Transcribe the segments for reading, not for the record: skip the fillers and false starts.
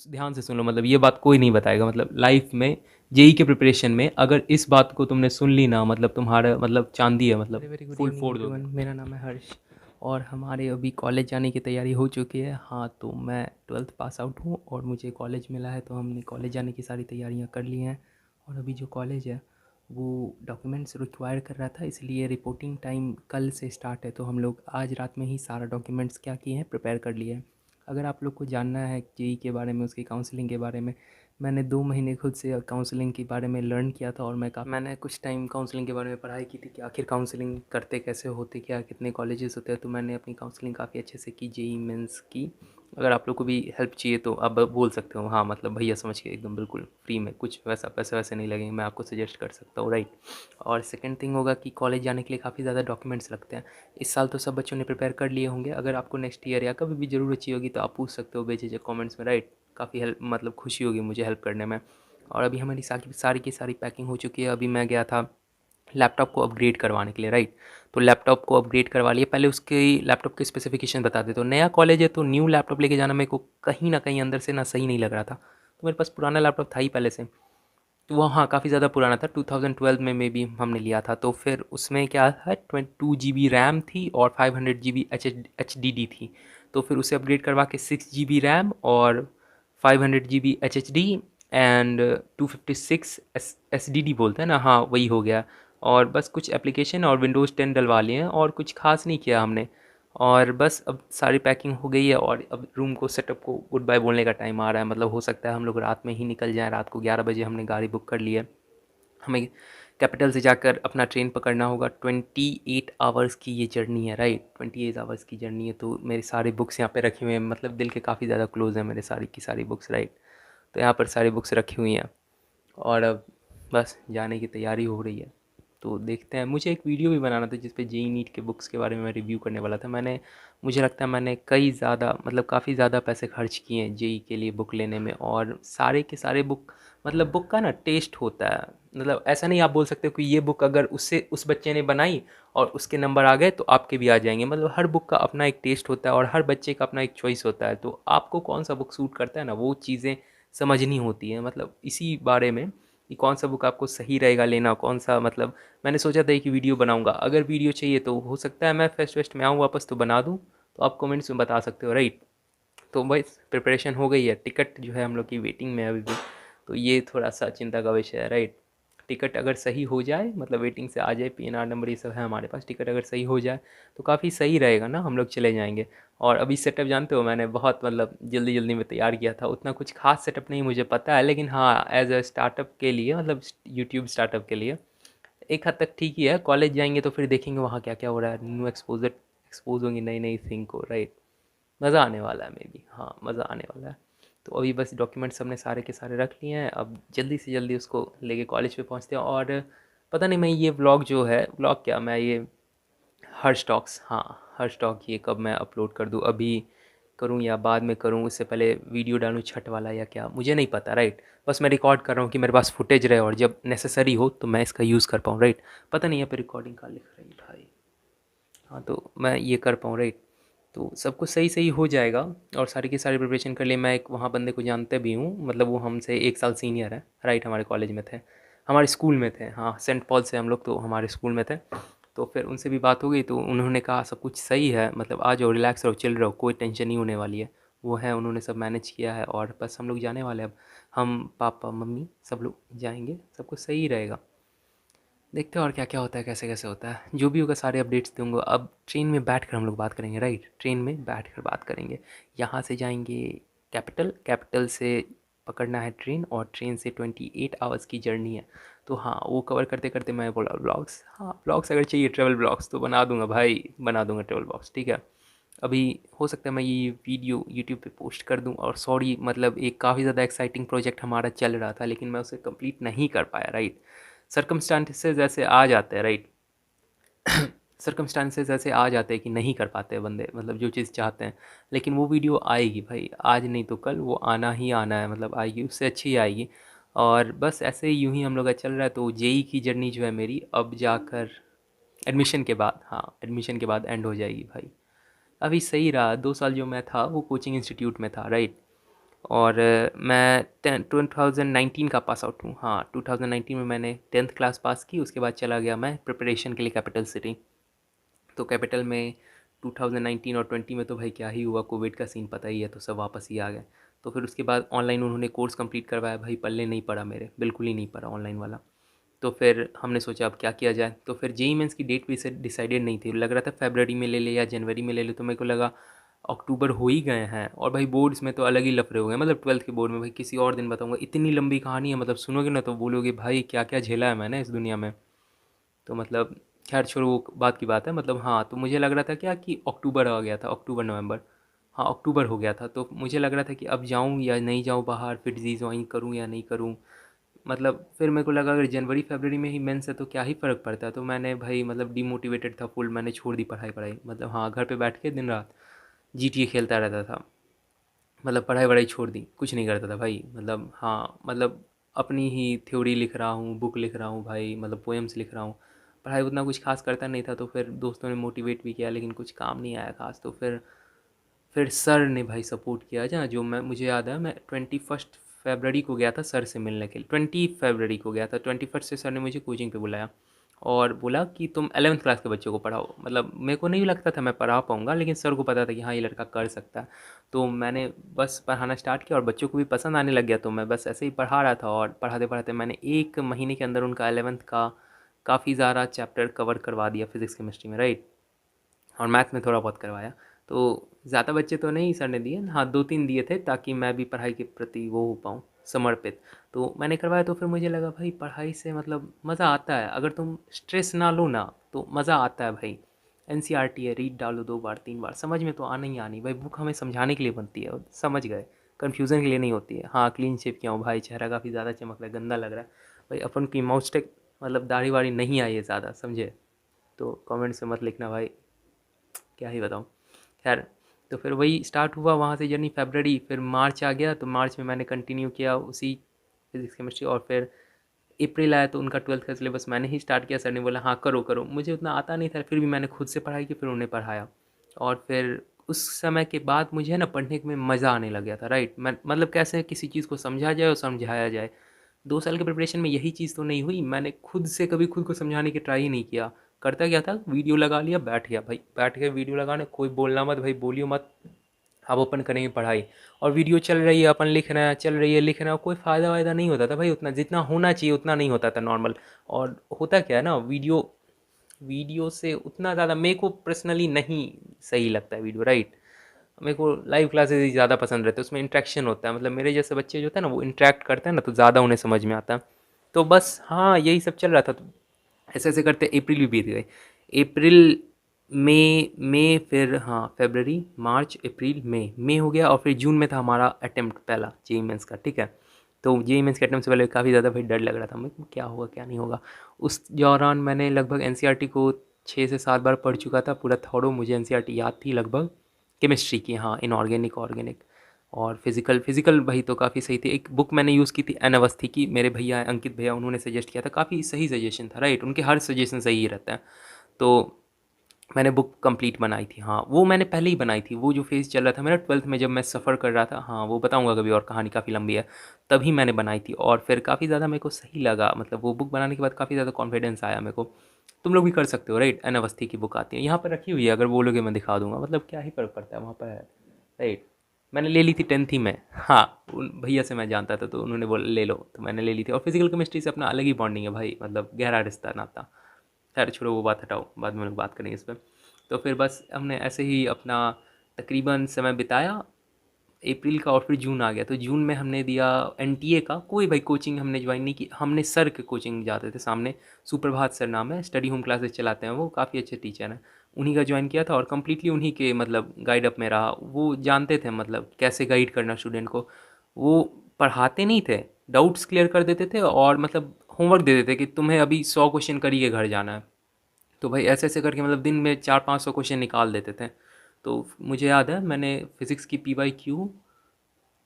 ध्यान से सुन लो, मतलब ये बात कोई नहीं बताएगा, मतलब लाइफ में जेई के प्रिपरेशन में अगर इस बात को तुमने सुन ली ना, मतलब तुम्हारा मतलब चांदी है, मतलब very very good full evening फोड़ दोगे। एवरीवन, मेरा नाम है हर्ष और हमारे अभी कॉलेज जाने की तैयारी हो चुकी है। हाँ, तो मैं 12th पास आउट हूँ और मुझे कॉलेज मिला है, तो हमने कॉलेज जाने की सारी तैयारियाँ कर ली हैं। और अभी जो कॉलेज है वो डॉक्यूमेंट्स रिक्वायर कर रहा था, इसलिए रिपोर्टिंग टाइम कल से स्टार्ट है, तो हम लोग आज रात में ही सारा डॉक्यूमेंट्स क्या किए हैं, प्रिपेयर कर लिए हैं। अगर आप लोग को जानना है जेई के बारे में, उसकी काउंसलिंग के बारे में, मैंने 2 महीने खुद से काउंसलिंग के बारे में लर्न किया था और मैंने कुछ टाइम काउंसलिंग के बारे में पढ़ाई की थी कि आखिर काउंसलिंग करते कैसे होते, क्या कितने कॉलेजेस होते हैं, तो मैंने अपनी काउंसलिंग काफ़ी अच्छे से की, जेई मेंस की। अगर आप लोग को भी हेल्प चाहिए तो आप बोल सकते हो, हाँ मतलब भैया समझ के एकदम बिल्कुल फ्री में, कुछ वैसा पैसे वैसे नहीं लगेंगे, मैं आपको सजेस्ट कर सकता हूँ, राइट। और सेकेंड थिंग होगा कि कॉलेज जाने के लिए काफ़ी ज़्यादा डॉक्यूमेंट्स लगते हैं। इस साल तो सब बच्चों ने प्रिपेयर कर लिए होंगे, अगर आपको नेक्स्ट ईयर या कभी भी ज़रूरत चाहिए होगी तो आप पूछ सकते हो बेझिझक कमेंट्स में, राइट। काफ़ी हेल्प, मतलब खुशी होगी मुझे हेल्प करने में। और अभी हमारी सारी की सारी पैकिंग हो चुकी है। अभी मैं गया था लैपटॉप को अपग्रेड करवाने के लिए, राइट। तो लैपटॉप को अपग्रेड करवा लिए, पहले उसकी लैपटॉप के स्पेसिफिकेशन बता देते, तो नया कॉलेज है तो न्यू लैपटॉप लेके जाना मेरे को कहीं ना कहीं अंदर से ना सही नहीं लग रहा था, तो मेरे पास पुराना लैपटॉप था ही पहले से। तो वो हाँ काफ़ी ज़्यादा पुराना था, 2012 में मे बी हमने लिया था। तो फिर उसमें क्या है, 22 GB रैम थी और 500 GB HDD थी। तो फिर उसे अपग्रेड करवा के 6 GB रैम और 500 GB HHD एंड 256 SDD बोलते हैं ना, हाँ वही हो गया। और बस कुछ एप्लीकेशन और विंडोज़ 10 डलवा लिए हैं और कुछ खास नहीं किया हमने। और बस अब सारी पैकिंग हो गई है और अब रूम को सेटअप को गुड बाय बोलने का टाइम आ रहा है, मतलब हो सकता है हम लोग रात में ही निकल जाएं। रात को 11 बजे हमने गाड़ी बुक कर ली है। हमें कैपिटल से जाकर अपना ट्रेन पकड़ना होगा। 28 आवर्स की ये जर्नी है, राइट। 28 आवर्स की जर्नी है, तो मेरी सारी बुक्स यहाँ पे रखी हुई हैं, मतलब दिल के काफ़ी ज़्यादा क्लोज है मेरे सारी की सारी बुक्स, राइट। तो यहाँ पर सारी बुक्स रखी हुई हैं और अब बस जाने की तैयारी हो रही है। तो देखते हैं, मुझे एक वीडियो भी बनाना था जिस पे जेई नीट के बुक्स के बारे में मैं रिव्यू करने वाला था। मुझे लगता है मैंने कई ज़्यादा, मतलब काफ़ी ज़्यादा पैसे खर्च किए हैं जेई के लिए बुक लेने में, और सारे के सारे बुक, मतलब बुक का ना टेस्ट होता है। मतलब ऐसा नहीं आप बोल सकते हो कि ये बुक अगर उससे उस बच्चे ने बनाई और उसके नंबर आ गए तो आपके भी आ जाएंगे। मतलब हर बुक का अपना एक टेस्ट होता है और हर बच्चे का अपना एक चॉइस होता है, तो आपको कौन सा बुक सूट करता है ना, वो चीज़ें समझनी होती है। मतलब इसी बारे में कि कौन सा बुक आपको सही रहेगा लेना, कौन सा, मतलब मैंने सोचा था कि वीडियो बनाऊंगा। अगर वीडियो चाहिए तो हो सकता है मैं फेस्ट वेस्ट में आऊँ वापस तो बना दूँ, तो आप कमेंट्स में बता सकते हो, राइट। तो बस प्रिपरेशन हो गई है, टिकट जो है हम लोग की वेटिंग में है अभी भी, तो ये थोड़ा सा चिंता का विषय है, राइट। टिकट अगर सही हो जाए, मतलब वेटिंग से आ जाए, पीएनआर नंबर ये सब है हमारे पास, टिकट अगर सही हो जाए तो काफ़ी सही रहेगा ना, हम लोग चले जाएंगे। और अभी सेटअप जानते हो, मैंने बहुत मतलब जल्दी जल्दी में तैयार किया था, उतना कुछ खास सेटअप नहीं मुझे पता है, लेकिन हाँ एज अ स्टार्टअप के लिए, मतलब यूट्यूब स्टार्टअप के लिए एक हद तक ठीक ही है। कॉलेज जाएंगे तो फिर देखेंगे वहाँ क्या क्या हो रहा है, न्यू एक्सपोज होंगी नई नई थिंग को, राइट। मज़ा आने वाला है, मे बी, हाँ मज़ा आने वाला है। तो अभी बस डॉक्यूमेंट्स हमने सारे के सारे रख लिए हैं, अब जल्दी से जल्दी उसको लेके कॉलेज पे पहुंचते हैं। और पता नहीं मैं ये व्लॉग जो है, व्लॉग क्या, मैं ये हर स्टॉक्स, हाँ हर स्टॉक ये कब मैं अपलोड कर दूँ, अभी करूँ या बाद में करूँ, उससे पहले वीडियो डालूँ छठ वाला या क्या, मुझे नहीं पता, राइट। बस मैं रिकॉर्ड कर रहा हूँ कि मेरे पास फुटेज रहे और जब नेसेसरी हो तो मैं इसका यूज़ कर पाऊँ, राइट। पता नहीं यहाँ पे रिकॉर्डिंग का लिख रही भाई, हाँ तो मैं ये कर पाऊँ, राइट। तो सब कुछ सही सही हो जाएगा। और सारी की सारी प्रिपरेशन कर लिए। मैं एक वहाँ बंदे को जानते भी हूँ, मतलब वो हमसे 1 साल सीनियर है, राइट। हमारे कॉलेज में थे, हमारे स्कूल में थे, हाँ सेंट पॉल से हम लोग तो हमारे स्कूल में थे। तो फिर उनसे भी बात हो गई, तो उन्होंने कहा सब कुछ सही है, मतलब आ जाओ, रिलैक्स रहो, चिल रहो, कोई टेंशन नहीं होने वाली है। वो है, उन्होंने सब मैनेज किया है और बस हम लोग जाने वाले हैं अब। हम पापा मम्मी सब लोग जाएंगे, सब कुछ सही रहेगा। देखते हैं और क्या क्या होता है, कैसे कैसे होता है, जो भी होगा सारे अपडेट्स दूंगा। अब ट्रेन में बैठ कर हम लोग बात करेंगे, राइट। ट्रेन में बैठ कर बात करेंगे। यहाँ से जाएंगे कैपिटल, कैपिटल से पकड़ना है ट्रेन, और ट्रेन से 28 आवर्स की जर्नी है। तो हाँ वो कवर करते करते मैं बोला ब्लॉग्स, हाँ ब्लॉग्स अगर चाहिए, ट्रेवल ब्लॉग्स तो बना दूंगा भाई, बना दूंगा ट्रेवल ब्लॉग्स, ठीक है। अभी हो सकता है मैं ये वीडियो यूट्यूब पे पोस्ट कर दूं, और सॉरी मतलब एक काफ़ी ज़्यादा एक्साइटिंग प्रोजेक्ट हमारा चल रहा था लेकिन मैं उसे कंप्लीट नहीं कर पाया, राइट। सर्कमस्टांसेस ऐसे आ जाते हैं, राइट। सर्कमस्टांसेस ऐसे आ जाते हैं कि नहीं कर पाते बंदे, मतलब जो चीज़ चाहते हैं। लेकिन वो वीडियो आएगी भाई, आज नहीं तो कल वो आना ही आना है, मतलब आएगी, उससे अच्छी आएगी। और बस ऐसे ही यूं ही हम लोग का चल रहा है। तो जेई की जर्नी जो है मेरी, अब जाकर एडमिशन के बाद, हाँ एडमिशन के बाद एंड हो जाएगी भाई। अभी सही रहा, 2 साल जो मैं था वो कोचिंग इंस्टीट्यूट में था, राइट। और मैं 2019 का पास आउट हूँ। हाँ, 2019 में मैंने 10th क्लास पास की, उसके बाद चला गया मैं प्रिपरेशन के लिए कैपिटल सिटी। तो कैपिटल में 2019 और 20 में तो भाई क्या ही हुआ, कोविड का सीन पता ही है, तो सब वापस ही आ गए। तो फिर उसके बाद ऑनलाइन उन्होंने कोर्स कंप्लीट करवाया, भाई पल्ले नहीं पड़ा मेरे, बिल्कुल ही नहीं पड़ा ऑनलाइन वाला। तो फिर हमने सोचा अब क्या किया जाए, तो फिर जेई मेंस की डेट भी से डिसाइडेड नहीं थी, लग रहा था फरवरी में ले ले या जनवरी में ले ले, तो मेरे को लगा अक्टूबर हो ही गए हैं। और भाई बोर्ड्स में तो अलग ही लफड़े हो गए, मतलब 12th के बोर्ड में भाई किसी और दिन बताऊंगा, इतनी लंबी कहानी है, मतलब सुनोगे ना तो बोलोगे भाई क्या क्या झेला है मैंने इस दुनिया में। तो मतलब खैर छोड़ो, वो बात की बात है। मतलब हाँ, तो मुझे लग रहा था क्या कि अक्टूबर आ गया था, अक्टूबर नवंबर, हाँ अक्टूबर हो गया था। तो मुझे लग रहा था कि अब जाऊँ या नहीं जाऊँ बाहर, फिर ज्वाइन करूँ या नहीं करूँ। मतलब फिर मेरे को लगा अगर जनवरी फरवरी में ही मेंस है तो क्या ही फ़र्क पड़ता है। तो मैंने भाई मतलब डिमोटिवेटेड था फुल, मैंने छोड़ दी पढ़ाई पढ़ाई, मतलब हाँ घर पे बैठ के दिन रात GTA खेलता रहता था। मतलब पढ़ाई वढ़ाई छोड़ दी, कुछ नहीं करता था भाई। मतलब हाँ, मतलब अपनी ही थ्योरी लिख रहा हूँ, बुक लिख रहा हूँ भाई, मतलब पोएम्स लिख रहा हूँ। पढ़ाई उतना कुछ खास करता नहीं था। तो फिर दोस्तों ने मोटिवेट भी किया, लेकिन कुछ काम नहीं आया खास। तो फिर सर ने भाई सपोर्ट किया, जहाँ जो मैं मुझे याद है, मैं 21 फरवरी को गया था सर से मिलने के लिए, 20 फरवरी को गया था, 21 से सर ने मुझे कोचिंग पे बुलाया और बोला कि तुम 11th क्लास के बच्चों को पढ़ाओ। मतलब मेरे को नहीं लगता था मैं पढ़ा पाऊँगा, लेकिन सर को पता था कि हाँ ये लड़का कर सकता है। तो मैंने बस पढ़ाना स्टार्ट किया और बच्चों को भी पसंद आने लग गया। तो मैं बस ऐसे ही पढ़ा रहा था और पढ़ाते पढ़ाते मैंने 1 महीने के अंदर उनका 11th का काफ़ी ज़्यादा चैप्टर कवर करवा दिया फिज़िक्स केमिस्ट्री में, राइट। और मैथ में थोड़ा बहुत करवाया। तो ज़्यादा बच्चे तो नहीं सर ने दिए, हाँ 2-3 दिए थे ताकि मैं भी पढ़ाई के प्रति वो हो पाऊँ, समर्पित। तो मैंने करवाया। तो फिर मुझे लगा भाई पढ़ाई से मतलब मज़ा आता है, अगर तुम स्ट्रेस ना लो ना तो मज़ा आता है भाई। NCERT है, रीड डालो 2 बार 3 बार, समझ में तो आना ही आनी भाई। बुक हमें समझाने के लिए बनती है, समझ गए, कन्फ्यूज़न के लिए नहीं होती है। हाँ क्लीन शेव किया हूँ भाई, चेहरा काफ़ी ज़्यादा चमक रहा है, गंदा लग रहा है भाई। अपन की माउस्टेक मतलब दाढ़ी वाड़ी नहीं आई है ज़्यादा, समझे। तो कमेंट से मत लिखना भाई, क्या ही बताऊँ। खैर, तो फिर वही स्टार्ट हुआ वहाँ से जर्नी फरवरी, फिर मार्च आ गया। तो मार्च में मैंने कंटिन्यू किया उसी फिज़िक्स केमिस्ट्री। और फिर अप्रैल आया तो उनका 12th का सिलेबस मैंने ही स्टार्ट किया। सर ने बोला हाँ करो करो, मुझे उतना आता नहीं था, फिर भी मैंने खुद से पढ़ाई की, फिर उन्हें पढ़ाया। और फिर उस समय के बाद मुझे है ना पढ़ने में मज़ा आने लग गया था, राइट। मैं मतलब कैसे किसी चीज़ को समझा जाए और समझाया जाए। 2 साल के प्रिपरेशन में यही चीज़ तो नहीं हुई, मैंने खुद से कभी खुद को समझाने की ट्राई ही नहीं किया। करता क्या था, वीडियो लगा लिया, बैठ गया भाई, बैठ गए वीडियो लगाने, कोई बोलना मत भाई, बोलियो मत, अब अपन करेंगे पढ़ाई। और वीडियो चल रही है, अपन लिख रहे हैं, चल रही है, लिख रहे हैं, कोई फ़ायदा वायदा नहीं होता था भाई, उतना जितना होना चाहिए उतना नहीं होता था नॉर्मल। और होता क्या है ना, वीडियो वीडियो से उतना ज़्यादा मेरे को पर्सनली नहीं सही लगता है वीडियो, राइट। मेरे को लाइव क्लासेस ही ज़्यादा पसंद रहते हैं, उसमें इंट्रैक्शन होता है, मतलब मेरे जैसे बच्चे जो होते हैं ना वो इंट्रैक्ट करते हैं ना, तो ज़्यादा उन्हें समझ में आता है। तो बस हाँ यही सब चल रहा था। तो ऐसे ऐसे करते अप्रैल भी बीत गए। अप्रैल, मई, फिर हाँ फरवरी, मार्च, अप्रैल, मई हो गया। और फिर जून में था हमारा अटेम्प्ट पहला जेई मेंस का, ठीक है। तो जेई मेंस के अटेम्प्ट से पहले काफ़ी ज़्यादा भाई डर लग रहा था मेरे को, क्या होगा क्या नहीं होगा। उस दौरान मैंने लगभग एनसीईआरटी को 6 से 7 बार पढ़ चुका था पूरा थॉरो, मुझे एनसीईआरटी याद थी लगभग। केमिस्ट्री की, हाँ इनऑर्गेनिक, ऑर्गेनिक। और फिज़िकल भाई तो काफ़ी सही थी। एक बुक मैंने यूज़ की थी एन अवस्थी की, मेरे भैया अंकित भैया, उन्होंने सजेस्ट किया था, काफ़ी सही सजेशन था, राइट। उनके हर सजेशन सही ही रहता है। तो मैंने बुक कंप्लीट बनाई थी, हाँ वो मैंने पहले ही बनाई थी। वो जो फेज़ चल रहा था मेरा 12th में, जब मैं सफ़र कर रहा था, हाँ वो बताऊंगा कभी, और कहानी काफ़ी लंबी है, तभी मैंने बनाई थी। और फिर काफ़ी ज़्यादा मेरे को सही लगा, मतलब वो बुक बनाने के बाद काफ़ी ज़्यादा कॉन्फिडेंस आया मेरे को। तुम लोग भी कर सकते हो, राइट। एन अवस्थी की बुक आती है, यहाँ पर रखी हुई है, अगर बोलोगे मैं दिखा दूंगा, मतलब क्या ही फ़र्क पड़ता है, वहाँ पर है, राइट। मैंने ले ली थी 10th ही में, हाँ उन भैया से मैं जानता था तो उन्होंने बोला ले लो, तो मैंने ले ली थी। और फिजिकल केमिस्ट्री से अपना अलग ही बॉन्डिंग है भाई, मतलब गहरा रिश्ता नाता। खैर छोड़ो वो बात, हटाओ, बाद में लोग बात करेंगे इस पर। तो फिर बस हमने ऐसे ही अपना तकरीबन समय बिताया अप्रैल का। और फिर जून आ गया, तो जून में हमने दिया एनटीए का। कोई भाई कोचिंग हमने ज्वाइन नहीं की, हमने सर के कोचिंग जाते थे सामने, सुप्रभात सर नाम है, स्टडी होम क्लासेस चलाते हैं, वो काफ़ी अच्छे टीचर हैं। उन्हीं का ज्वाइन किया था और कम्प्लीटली उन्हीं के मतलब गाइड अप में रहा। वो जानते थे मतलब कैसे गाइड करना स्टूडेंट को। वो पढ़ाते नहीं थे, डाउट्स क्लियर कर देते थे और मतलब होमवर्क दे देते कि तुम्हें अभी 100 क्वेश्चन करिए घर जाना है। तो भाई ऐसे ऐसे करके मतलब दिन में 400-500 क्वेश्चन निकाल देते थे। तो मुझे याद है मैंने फ़िज़िक्स की PYQ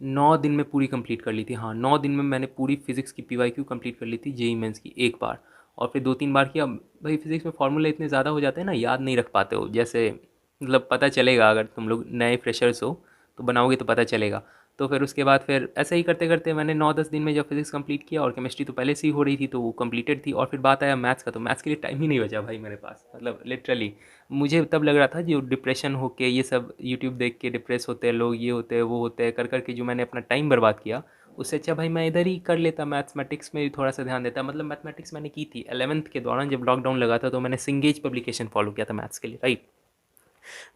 9 दिन में पूरी कंप्लीट कर ली थी, हाँ 9 दिन में मैंने पूरी फ़िज़िक्स की PYQ कंप्लीट कर ली थी, जेई मेंस की एक बार। और फिर 2-3 बार किया। भाई फ़िज़िक्स में फार्मूले इतने ज़्यादा हो जाते हैं ना, याद नहीं रख पाते हो, जैसे मतलब पता चलेगा अगर तुम लोग नए फ्रेशर्स हो तो बनाओगे तो पता चलेगा। तो फिर उसके बाद फिर ऐसे ही करते करते मैंने 9-10 दिन में जब फिज़िक्स कंप्लीट किया, और केमिस्ट्री तो पहले से ही हो रही थी तो वो कंप्लीटेड थी। और फिर बात आया मैथ्स का, तो मैथ्स के लिए टाइम ही नहीं बचा भाई मेरे पास, मतलब लिटरली। मुझे तब लग रहा था जो डिप्रेशन होके ये सब यूट्यूब देख के डिप्रेस होते हैं लोग, ये होते हैं वो होते हैं, कर कर के जो मैंने अपना टाइम बर्बाद किया, उससे अच्छा भाई मैं इधर ही कर लेता, मैथमेटिक्स में भी थोड़ा सा ध्यान देता। मतलब मैथमेटिक्स मैंने की थी 11th के दौरान, जब लॉकडाउन लगा था तो मैंने सिंगेज पब्लिकेशन फॉलो किया था मैथ्स के लिए, राइट।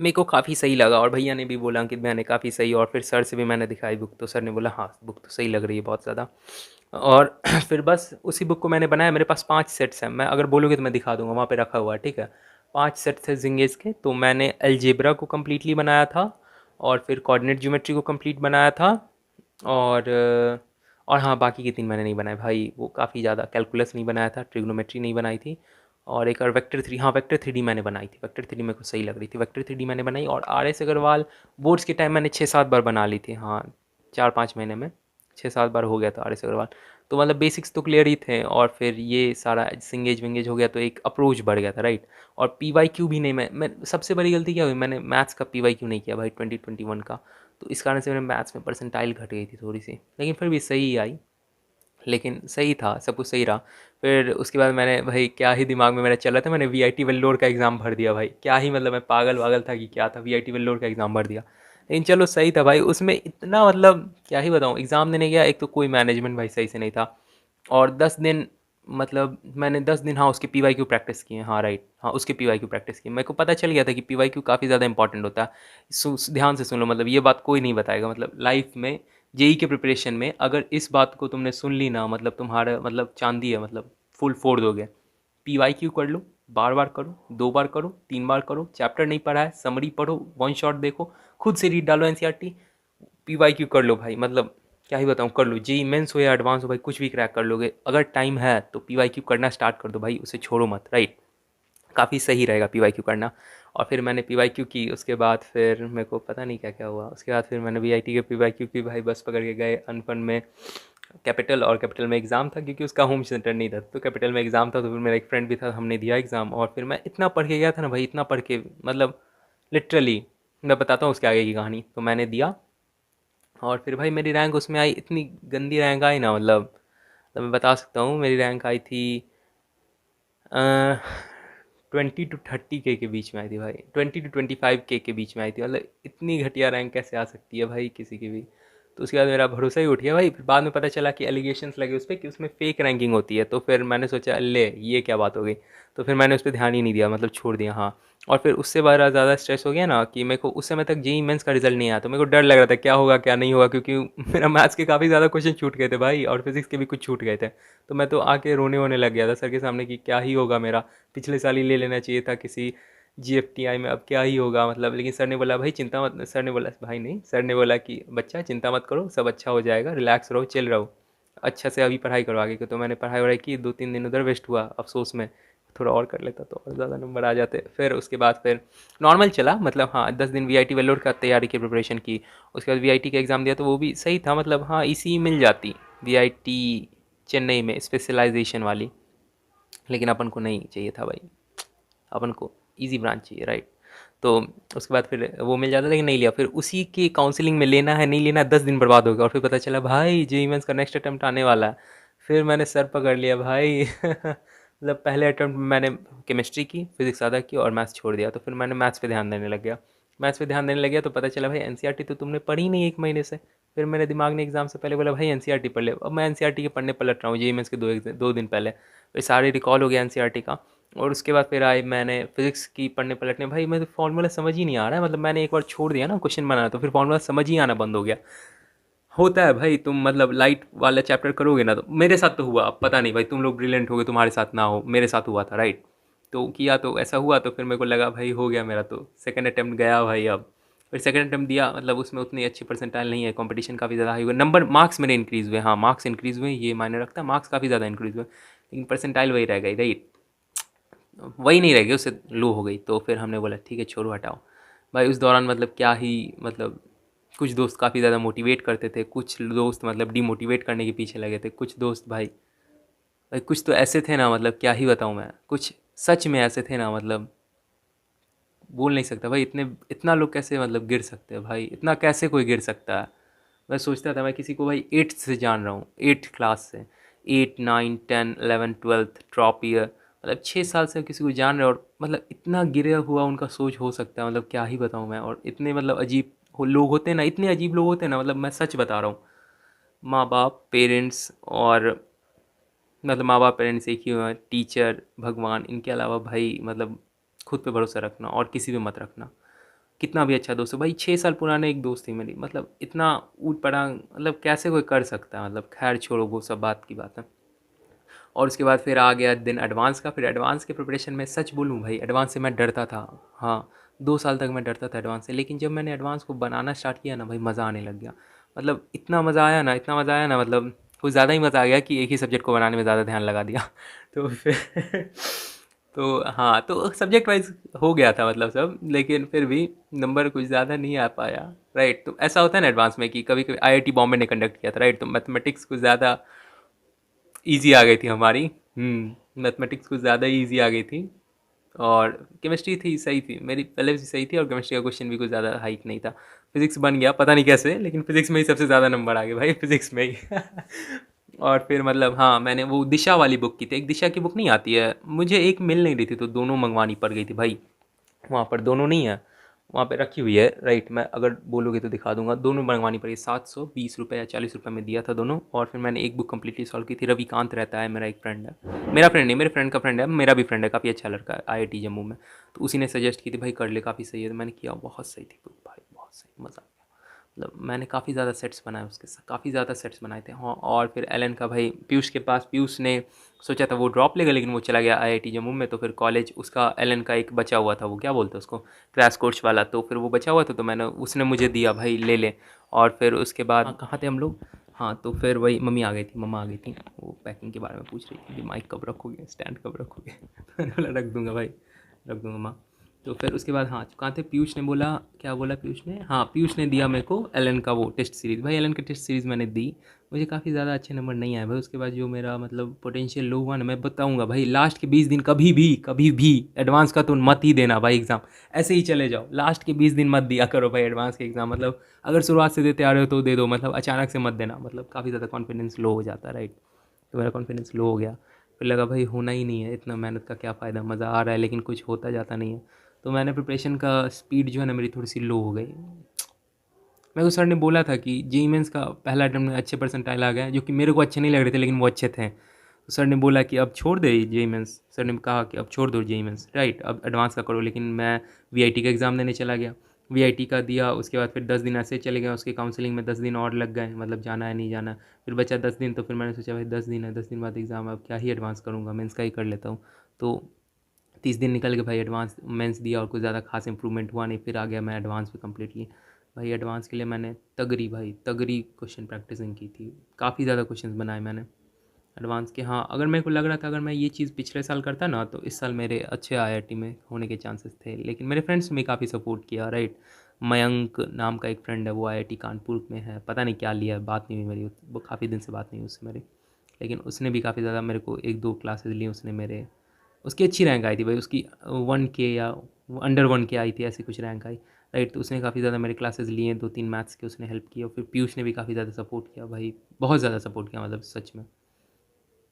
मेरे को काफ़ी सही लगा, और भैया ने भी बोला कि मैंने काफ़ी सही, और फिर सर से भी मैंने दिखाई बुक, तो सर ने बोला हाँ बुक तो सही लग रही है बहुत ज़्यादा। और फिर बस उसी बुक को मैंने बनाया। मेरे पास 5 सेट्स हैं, मैं अगर बोलोगे तो मैं दिखा दूंगा, वहाँ पे रखा हुआ है, ठीक है। 5 सेट थे जिंगेज के। तो मैंने अलजेब्रा को कम्प्लीटली बनाया था, और फिर कोऑर्डिनेट ज्योमेट्री को कंप्लीट बनाया था, और और हाँ बाकी के 3 मैंने नहीं बनाए भाई, वो काफ़ी ज़्यादा। कैलकुलस नहीं बनाया था, ट्रिग्नोमेट्री नहीं बनाई थी, और एक और वेक्टर थ्री, हाँ वेक्टर थ्री डी मैंने बनाई थी। वेक्टर थ्री मेरे को सही लग रही थी, वेक्टर थ्री डी मैंने बनाई। और आर एस अग्रवाल बोर्ड्स के टाइम मैंने 6-7 बार बना ली थी, हाँ 4-5 महीने में 6-7 बार हो गया था आर एस अग्रवाल। तो मतलब बेसिक्स तो क्लियर ही थे, और फिर ये सारा सिंगेज विंगेज हो गया तो एक अप्रोच बढ़ गया था, राइट। और पी वाई क्यू भी नहीं, मैं सबसे बड़ी गलती क्या हुई, मैंने मैथ्स का पी वाई क्यू नहीं किया भाई 2021 का। तो इस कारण से मेरे मैथ्स में परसेंटाइल घट गई थी थोड़ी सी, लेकिन फिर भी सही आई, लेकिन सही था, सब कुछ सही रहा। फिर उसके बाद मैंने भाई क्या ही दिमाग में मेरा चला था, मैंने वी आई टी वेल्लोर का एग्ज़ाम भर दिया भाई। क्या ही मतलब, मैं पागल वागल था कि क्या था, वी आई टी वेल्लोर का एग्ज़ाम भर दिया। लेकिन चलो सही था भाई, उसमें इतना मतलब क्या ही बताऊँ, एग्ज़ाम देने गया, एक तो कोई मैनेजमेंट भाई सही से नहीं था। और 10 दिन, मतलब मैंने 10 दिन, हाँ उसके पी वाई क्यू प्रैक्टिस किए, हाँ राइट, हाँ उसके पी वाई क्यू प्रैक्टिस किए। मेरे को पता चल गया था कि पी वाई क्यू काफ़ी ज़्यादा इंपॉर्टेंट होता है। ध्यान से सुन लो, मतलब ये बात कोई नहीं बताएगा, मतलब लाइफ में जेई के प्रिपरेशन में अगर इस बात को तुमने सुन ली ना, मतलब तुम्हारा मतलब चांदी है, मतलब फुल फोड़ दोगे। पी वाई क्यू कर लो, बार बार करो, 2 बार करो, 3 बार करो, चैप्टर नहीं पढ़ा है समरी पढ़ो, वन शॉट देखो, खुद से रीड डालो एनसीईआरटी, पी वाई क्यू कर लो भाई। मतलब क्या ही बताऊँ, कर लो, जेई मेंस हो या एडवांस हो भाई, कुछ भी क्रैक कर लोगे। अगर टाइम है तो पी वाई क्यू करना स्टार्ट कर दो भाई, उसे छोड़ो मत, राइट। काफ़ी सही रहेगा पी वाई क्यू करना। और फिर मैंने पी वाई क्यू की, उसके बाद फिर मेरे को पता नहीं क्या क्या हुआ, उसके बाद फिर मैंने वी आई टी के पी वाई क्यू की भाई, बस पकड़ के गए अनपन में कैपिटल, और कैपिटल में एग्ज़ाम था क्योंकि उसका होम सेंटर नहीं था, तो कैपिटल में एग्ज़ाम था। तो फिर मेरा एक फ्रेंड भी था, हमने दिया एग्ज़ाम, और फिर मैं इतना पढ़ के गया था ना भाई, इतना पढ़ के, मतलब लिटरली मैं बताता हूँ उसके आगे की कहानी। तो मैंने दिया, और फिर भाई मेरी रैंक उसमें आई, इतनी गंदी रैंक आई ना, मतलब तो मैं बता सकता हूँ मेरी रैंक आई थी 20 to 30 के बीच में आई थी भाई, 20 to 25 के बीच में आई थी। मतलब इतनी घटिया रैंक कैसे आ सकती है भाई किसी की भी। तो उसके बाद मेरा भरोसा ही उठ गया भाई। फिर बाद में पता चला कि एलिगेशंस लगे उस पर कि उसमें फेक रैंकिंग होती है। तो फिर मैंने सोचा ले ये क्या बात हो गई, तो फिर मैंने उस पर ध्यान ही नहीं दिया, मतलब छोड़ दिया, हाँ। और फिर उससे बड़ा ज़्यादा स्ट्रेस हो गया ना कि मेरे को उस समय तक जेई मेंस का रिजल्ट नहीं आया, तो मेरे को डर लग रहा था क्या होगा क्या नहीं होगा, क्योंकि मेरा मैथ्स के काफ़ी ज़्यादा क्वेश्चन छूट गए थे भाई, और फिजिक्स के भी कुछ छूट गए थे। तो मैं तो आके रोने वोने लग गया था सर के सामने कि क्या ही होगा मेरा, पिछले साल ही ले लेना चाहिए था किसी जीएफटीआई में, अब क्या ही होगा मतलब। लेकिन सर ने बोला भाई चिंता मत, सर ने बोला भाई नहीं, सर ने बोला कि बच्चा चिंता मत करो, सब अच्छा हो जाएगा, रिलैक्स रहो, चिल रहो, अच्छा से अभी पढ़ाई करो आगे की। तो मैंने पढ़ाई वढ़ाई की, 2-3 दिन उधर वेस्ट हुआ अफसोस में। थोड़ा और कर लेता तो और ज़्यादा नंबर आ जाते। फिर उसके बाद फिर नॉर्मल चला, मतलब हाँ 10 दिन वी आई टी वेल्लोर का तैयारी की प्रिपरेशन की। उसके बाद वी आई टी का एग्ज़ाम दिया तो वो भी सही था, मतलब हाँ इसी मिल जाती वी आई टी चेन्नई में स्पेशलाइजेशन वाली। लेकिन अपन को नहीं चाहिए था भाई, अपन को इजी ब्रांच चाहिए, राइट। तो उसके बाद फिर वो मिल जाता, लेकिन नहीं लिया। फिर उसी की काउंसलिंग में लेना है नहीं लेना, 10 दिन बर्बाद हो गया। और फिर पता चला भाई जेई मेंस का नेक्स्ट अटेम्प्ट आने वाला है। फिर मैंने सर पकड़ लिया भाई मतलब पहले अटेम्प्ट में मैंने केमिस्ट्री की, फिजिक्स आधा की, और मैथ्स छोड़ दिया। तो फिर मैंने मैथ्स पे ध्यान देने लग गया। मैथ्स पे ध्यान देने लग गया तो पता चला भाई एनसीईआरटी तो तुमने पढ़ी नहीं 1 महीने से। फिर मेरे दिमाग ने एग्जाम से पहले बोला भाई एनसीईआरटी पढ़ ले। अब मैं एनसीईआरटी के पढ़ने पलट रहा हूँ जेई मेंस के 2 दिन पहले। फिर सारे रिकॉल हो गया एनसीईआरटी का। और उसके बाद फिर आए मैंने फिजिक्स की पढ़ने पलटने, भाई मैं तो फॉर्मूला समझ ही नहीं आ रहा है। मतलब मैंने एक बार छोड़ दिया ना क्वेश्चन बनाना, तो फिर फॉर्मूला समझ ही आना बंद हो गया। होता है भाई, तुम मतलब लाइट वाला चैप्टर करोगे ना, तो मेरे साथ तो हुआ, अब पता नहीं भाई तुम लोग ब्रिलियंट हो गए तुम्हारे साथ ना हो, मेरे साथ हुआ था, राइट। तो किया तो ऐसा हुआ, तो फिर मेरे को लगा भाई हो गया मेरा, तो सेकंड अटेम्प्ट गया भाई। अब फिर सेकंड अटेम्प्ट दिया, मतलब उसमें उतनी अच्छी परसेंटाइल नहीं है, कंपटीशन काफ़ी ज़्यादा हाई हुआ, नंबर मार्क्स मेरे इंक्रीज़ हुए, हाँ मार्क्स इंक्रीज़ हुए, ये मायने रखता है, मार्क्स काफ़ी ज़्यादा इंक्रीज़ हुए, लेकिन परसेंटाइल वही रह गई, राइट। वही नहीं रह गई, उससे लो हो गई। तो फिर हमने बोला ठीक है छोड़ो हटाओ। भाई उस दौरान मतलब क्या ही, मतलब कुछ दोस्त काफ़ी ज़्यादा मोटिवेट करते थे, कुछ दोस्त मतलब डीमोटिवेट करने के पीछे लगे थे, कुछ दोस्त भाई, भाई कुछ तो ऐसे थे ना, मतलब क्या ही बताऊँ मैं, कुछ सच में ऐसे थे ना, मतलब बोल नहीं सकता भाई। इतने इतना लोग कैसे मतलब गिर सकते हैं भाई, इतना कैसे कोई गिर सकता है। मैं सोचता था मैं किसी को भाई 8th से जान रहा हूँ, 8th क्लास से, 8 9 10 11 12th ड्रॉप ईयर, मतलब 6 साल से किसी को जान रहे, और मतलब इतना गिरा हुआ उनका सोच हो सकता है, मतलब क्या ही बताऊँ मैं। और इतने मतलब अजीब लोग होते हैं ना, इतने अजीब लोग होते हैं ना, मतलब मैं सच बता रहा हूँ। माँ बाप पेरेंट्स और मतलब माँ बाप पेरेंट्स एक ही हुए हैं, टीचर भगवान, इनके अलावा भाई मतलब खुद पे भरोसा रखना और किसी पे मत रखना। कितना भी अच्छा दोस्त हो भाई, 6 साल पुराने एक दोस्त थी मेरी, मतलब इतना ऊट पटांग, मतलब कैसे कोई कर सकता है, मतलब खैर छोड़ो वो सब बात की बात है। और उसके बाद फिर आ गया दिन एडवांस का। फिर एडवांस के प्रिपरेशन में सच बोलूँ भाई, एडवांस से मैं डरता था। हाँ, 2 साल तक मैं डरता था एडवांस से, लेकिन जब मैंने एडवांस को बनाना स्टार्ट किया ना भाई, मज़ा आने लग गया। मतलब इतना मज़ा आया ना, इतना मज़ा आया ना, मतलब कुछ ज़्यादा ही मज़ा आ गया कि एक ही सब्जेक्ट को बनाने में ज़्यादा ध्यान लगा दिया। तो फिर तो हाँ, तो सब्जेक्ट वाइज हो गया था मतलब सब, लेकिन फिर भी नंबर कुछ ज़्यादा नहीं आ पाया। राइट, तो ऐसा होता है ना एडवांस में कि कभी कभी आईआईटी बॉम्बे ने कंडक्ट किया था, राइट, तो मैथमेटिक्स कुछ ज़्यादा ईज़ी आ गई थी हमारी। मैथमेटिक्स कुछ ज़्यादा ही ईज़ी आ गई थी। और केमिस्ट्री थी, सही थी मेरी पहले से सही थी, और केमिस्ट्री का क्वेश्चन भी कुछ ज़्यादा हाइक नहीं था। फिजिक्स बन गया, पता नहीं कैसे, लेकिन फिजिक्स में ही सबसे ज़्यादा नंबर आ गए भाई, फिजिक्स में ही। और फिर मतलब हाँ, मैंने वो दिशा वाली बुक की थी, एक दिशा की बुक नहीं आती है, मुझे एक मिल नहीं रही थी, तो दोनों मंगवानी पड़ गई थी भाई। वहाँ पर दोनों नहीं है, वहाँ पे रखी हुई है, राइट, मैं अगर बोलोगे तो दिखा दूंगा। दोनों मंगवानी पड़ी, 720 रुपये या 40 रुपये में दिया था दोनों। और फिर मैंने एक बुक कम्प्लीटली सॉल्व की थी। रविकांत रहता है, मेरा एक फ्रेंड है, मेरा फ्रेंड नहीं, मेरे फ्रेंड का फ्रेंड है, मेरा भी फ्रेंड है, काफ़ी अच्छा लड़का है, आईआईटी जम्मू में। तो उसी ने सजेस्ट की थी भाई कर ले, काफ़ी सही है, तो मैंने किया, बहुत सही थी बुक भाई, बहुत सही, मज़ा आ गया। मतलब मैंने काफ़ी ज़्यादा सेट्स बनाए उसके साथ, काफ़ी ज़्यादा सेट्स बनाए थे। हाँ, और फिर एलन का भाई पीयूष के पास, पीयूष ने सोचा था वो ड्रॉप लेगा, लेकिन वो चला गया आईआईटी जम्मू में। तो फिर कॉलेज उसका, एलन का एक बचा हुआ था, वो क्या बोलते हैं उसको, क्रैश कोर्स वाला, तो फिर वो बचा हुआ था, तो मैंने, उसने मुझे दिया भाई ले ले। और फिर उसके बाद हाँ, कहाँ थे हम लोग, हाँ, तो फिर वही मम्मी आ गई थी, मम्मा आ गई थी, वो पैकिंग के बारे में पूछ रही थी कि माइक कब रखोगे, स्टैंड कब रखोगे। मैंने बोला रख दूंगा भाई, रख दूंगा माँ। तो फिर उसके बाद हाँ, कहाँ थे, पीयूष ने बोला, क्या बोला पीयूष ने, हाँ, पीयूष ने दिया मेरे को एलन का वो टेस्ट सीरीज़। भाई एलन की टेस्ट सीरीज़ मैंने दी, मुझे काफ़ी ज़्यादा अच्छे नंबर नहीं आए भाई। उसके बाद जो मेरा मतलब पोटेंशियल लो हुआ ना, मैं बताऊंगा भाई, लास्ट के 20 दिन कभी भी एडवांस का तो मत ही देना भाई एग्ज़ाम, ऐसे ही चले जाओ, लास्ट के 20 दिन मत दिया करो भाई एडवांस के एग्ज़ाम। मतलब अगर शुरुआत से देते आ रहे हो तो दे दो, मतलब अचानक से मत देना, मतलब काफ़ी ज़्यादा कॉन्फिडेंस लो हो जाता है, राइट। तो मेरा कॉन्फिडेंस लो हो गया, फिर लगा भाई होना ही नहीं है, इतना मेहनत का क्या फ़ायदा, मज़ा आ रहा है लेकिन कुछ होता जाता नहीं है। तो मैंने प्रिपरेशन का स्पीड जो है ना मेरी थोड़ी सी लो हो गई। मेरे को सर ने बोला था कि जेई मेंस का पहला अटेम्प्ट में अच्छे परसेंटाइल आ गए, जो कि मेरे को अच्छे नहीं लग रहे थे, लेकिन वो अच्छे थे। तो सर ने बोला कि अब छोड़ दे जेई मेंस, सर ने कहा कि अब छोड़ दो जेई मेंस, राइट, अब एडवांस का करो। लेकिन मैं वीआईटी का एग्ज़ाम देने चला गया, वीआईटी का दिया, उसके बाद फिर 10 दिन ऐसे चले गए, उसके काउंसलिंग में 10 दिन और लग गए, मतलब जाना है नहीं जाना है। फिर बचा 10 दिन, तो फिर मैंने सोचा भाई 10 दिन है, 10 दिन बाद एग्ज़ाम, अब क्या ही एडवांस करूँगा, मेंस का ही कर लेता हूँ। तो 30 दिन निकल गए भाई, एडवांस मेंस दिया और कुछ ज़्यादा खास इंप्रूवमेंट हुआ नहीं। फिर आ गया मैं एडवांस पे कम्प्लीटली। भाई एडवांस के लिए मैंने तगड़ी भाई तगड़ी क्वेश्चन प्रैक्टिसिंग की थी, काफ़ी ज़्यादा क्वेश्चन बनाए मैंने एडवांस के। हाँ, अगर मेरे को लग रहा था अगर मैं ये चीज़ पिछले साल करता ना, तो इस साल मेरे अच्छे आईआईटी में होने के चांसेस थे। लेकिन मेरे फ्रेंड्स ने काफ़ी सपोर्ट किया, राइट। मयंक नाम का एक फ्रेंड है, वो आईआईटी कानपुर में है, पता नहीं क्या लिया है, बात नहीं हुई मेरी, वो काफ़ी दिन से बात नहीं हुई उससे मेरी। लेकिन उसने भी काफ़ी ज़्यादा मेरे को 1-2 क्लासेस ली उसने मेरे, उसकी अच्छी रैंक आई थी भाई, उसकी 1K या अंडर 1K आई थी, ऐसी कुछ रैंक आई, राइट। तो उसने काफ़ी ज़्यादा मेरे क्लासेस लिए, 2-3 मैथ्स के उसने हेल्प किया। और फिर पीयूष ने भी काफ़ी ज़्यादा सपोर्ट किया भाई, बहुत ज़्यादा सपोर्ट किया, मतलब सच में।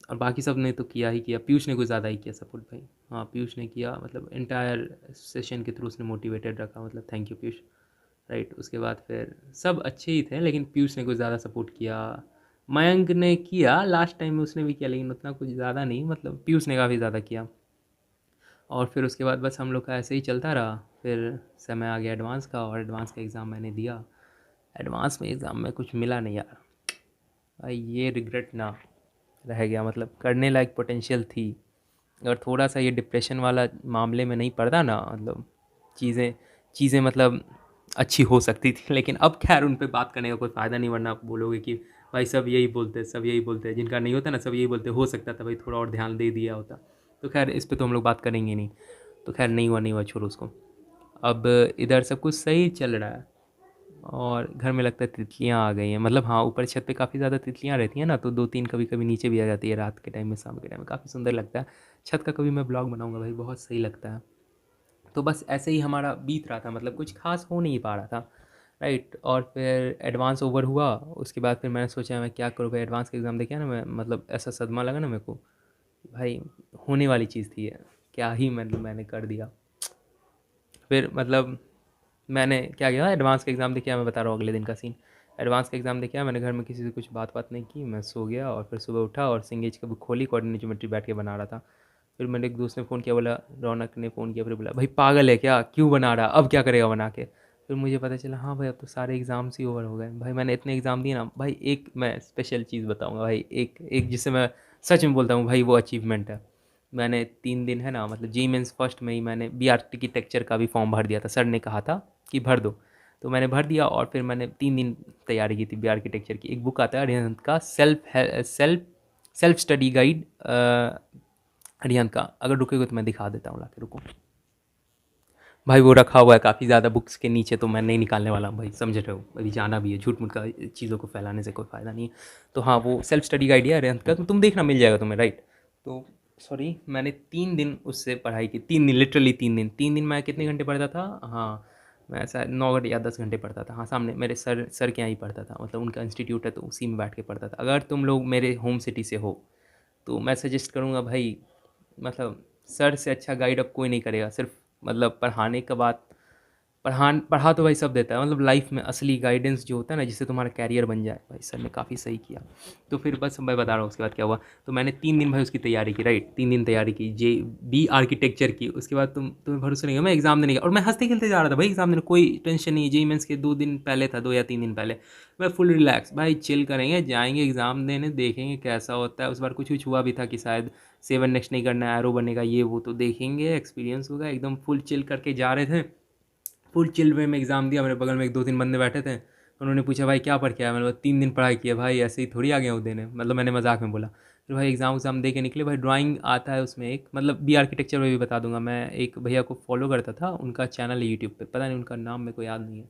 और बाकी सब ने तो किया ही किया, पीयूष ने कुछ ज़्यादा ही किया सपोर्ट भाई। हाँ, पीयूष ने किया, मतलब इंटायर सेशन के थ्रू उसने मोटिवेटेड रखा, मतलब थैंक यू पीयूष, राइट। उसके बाद फिर सब अच्छे ही थे, लेकिन पीयूष ने कुछ ज़्यादा सपोर्ट किया। मयंक ने किया लास्ट टाइम में, उसने भी किया, लेकिन उतना कुछ ज़्यादा नहीं, मतलब पीयूष ने काफ़ी ज़्यादा किया। और फिर उसके बाद बस हम लोग का ऐसे ही चलता रहा। फिर समय आ गया एडवांस का, और एडवांस का एग्ज़ाम मैंने दिया। एडवांस में एग्ज़ाम में कुछ मिला नहीं यार भाई, ये रिग्रेट ना रह गया, मतलब करने लायक पोटेंशियल थी। अगर थोड़ा सा ये डिप्रेशन वाला मामले में नहीं पड़ता ना, मतलब चीज़ें चीज़ें मतलब अच्छी हो सकती थी। लेकिन अब खैर उन पे बात करने का कोई फ़ायदा नहीं, वरना आप बोलोगे कि भाई सब यही बोलते हैं, सब यही बोलते हैं, जिनका नहीं होता ना सब यही बोलते हैं, हो सकता था भाई थोड़ा और ध्यान दे दिया होता। तो खैर इस पे तो हम लोग बात करेंगे नहीं। तो खैर नहीं हुआ, नहीं हुआ, छोड़ो उसको। अब इधर सब कुछ सही चल रहा है, और घर में लगता है तितलियाँ आ गई हैं, मतलब हाँ, ऊपर छत पे काफ़ी ज़्यादा तितलियाँ रहती हैं ना, तो 2-3 कभी कभी नीचे भी आ जाती है रात के टाइम में, शाम के टाइम में, काफ़ी सुंदर लगता है। छत का कभी मैं ब्लॉग बनाऊंगा भाई, बहुत सही लगता है। तो बस ऐसे ही हमारा बीत रहा था, मतलब कुछ खास हो नहीं पा रहा था, राइट। और फिर एडवांस ओवर हुआ, उसके बाद फिर मैंने सोचा मैं क्या करूँ भाई, एडवांस का एग्ज़ाम देके ना मैं मतलब ऐसा सदमा लगा ना मेरे को भाई, होने वाली चीज़ थी ये, क्या ही मतलब मैंने कर दिया। फिर मतलब मैंने क्या किया, एडवांस का एग्ज़ाम देके आया, मैं बता रहा हूँ अगले दिन का सीन। एडवांस का एग्ज़ाम देके आया, मैंने घर में किसी से कुछ बात नहीं की, मैं सो गया और फिर सुबह उठा और सिंगेज की बुक खोली, कोऑर्डिनेट ज्योमेट्री बैठ के बना रहा था। फिर मेरे एक दोस्त ने फ़ोन किया, बोला रौनक ने फ़ोन किया, फिर बोला भाई पागल है क्या, क्यों बना रहा, अब क्या करेगा बना के। फिर मुझे पता चला हाँ भाई अब तो सारे एग्ज़ाम्स ही ओवर हो गए भाई, मैंने इतने एग्ज़ाम दिए ना भाई। एक मैं स्पेशल चीज़ बताऊँगा भाई, एक एक जिससे मैं सच में बोलता हूँ भाई वो अचीवमेंट है। मैंने 3 दिन है ना, मतलब जी मेंस फर्स्ट में ही मैंने बी आर्किटेक्चर का भी फॉर्म भर दिया था, सर ने कहा था कि भर दो, तो मैंने भर दिया। और फिर मैंने 3 दिन तैयारी की थी बी आर्किटेक्चर की। एक बुक आता है अरिहंत का, सेल्फ स्टडी गाइड अरिहंत का, अगर रुकेगे तो मैं दिखा देता हूँ, ला के रुको भाई। वो रखा हुआ है काफ़ी ज़्यादा बुक्स के नीचे, तो मैं नहीं निकालने वाला हूँ भाई, समझ रहे हो, अभी जाना भी है, झूठ मूठ का चीज़ों को फैलाने से कोई फ़ायदा नहीं है। तो हाँ वो सेल्फ स्टडी गाइड है अरिहंत का, तो तुम देखना मिल जाएगा तुम्हें, राइट। तो सॉरी, मैंने 3 दिन उससे पढ़ाई की, 3 दिन लिटरली 3 दिन। 3 दिन मैं कितने घंटे पढ़ता था, हाँ मैं ऐसा 9 घंटे या 10 घंटे पढ़ता था। हाँ सामने मेरे सर सर के यहाँ ही पढ़ता था, मतलब उनका इंस्टीट्यूट है तो उसी में बैठ के पढ़ता था। अगर तुम लोग मेरे होम सिटी से हो तो मैं सजेस्ट करूँगा भाई, मतलब सर से अच्छा गाइड अब कोई नहीं करेगा। सिर्फ मतलब पढ़ाने के बाद, पढ़ा तो भाई सब देता है, मतलब लाइफ में असली गाइडेंस जो होता है ना, जिससे तुम्हारा कैरियर बन जाए, भाई सर ने काफ़ी सही किया। तो फिर बस मैं बता रहा हूँ उसके बाद क्या हुआ। तो मैंने 3 दिन भाई उसकी तैयारी की, राइट, 3 दिन तैयारी की जे बी आर्किटेक्चर की। उसके बाद तुम्हें भरोसा नहीं है, मैं एग्ज़ाम देने गया और मैं हंसते खेलते जा रहा था भाई एग्ज़ाम देने, कोई टेंशन नहीं। जेई मेंस के 2 दिन पहले था, 2 या 3 दिन पहले। मैं फुल रिलैक्स भाई, चिल करेंगे, जाएंगे एग्ज़ाम देने, देखेंगे कैसा होता है। उस बार कुछ कुछ हुआ भी था कि शायद 7 नेक्स्ट नहीं करना है, एरो बनेगा, ये वो, तो देखेंगे, एक्सपीरियंस होगा। एकदम फुल चिल करके जा रहे थे, फुल चिल वे में एग्ज़ाम दिया। मेरे बगल में एक 2 3 बंदे बैठे थे, उन्होंने पूछा भाई क्या पढ़ के आया, मैंने बोला 3 दिन पढ़ाई किया भाई, ऐसे ही थोड़ी आ गया हूँ देने, मतलब मैंने मजाक में बोला। फिर भाई एग्ज़ाम दे के निकले भाई। ड्राइंग आता है उसमें एक, मतलब बी आर्किटेक्चर में भी बता दूंगा, मैं एक भैया को फॉलो करता था, उनका चैनल है यूट्यूब पे, पता नहीं उनका नाम मेरे को याद नहीं है।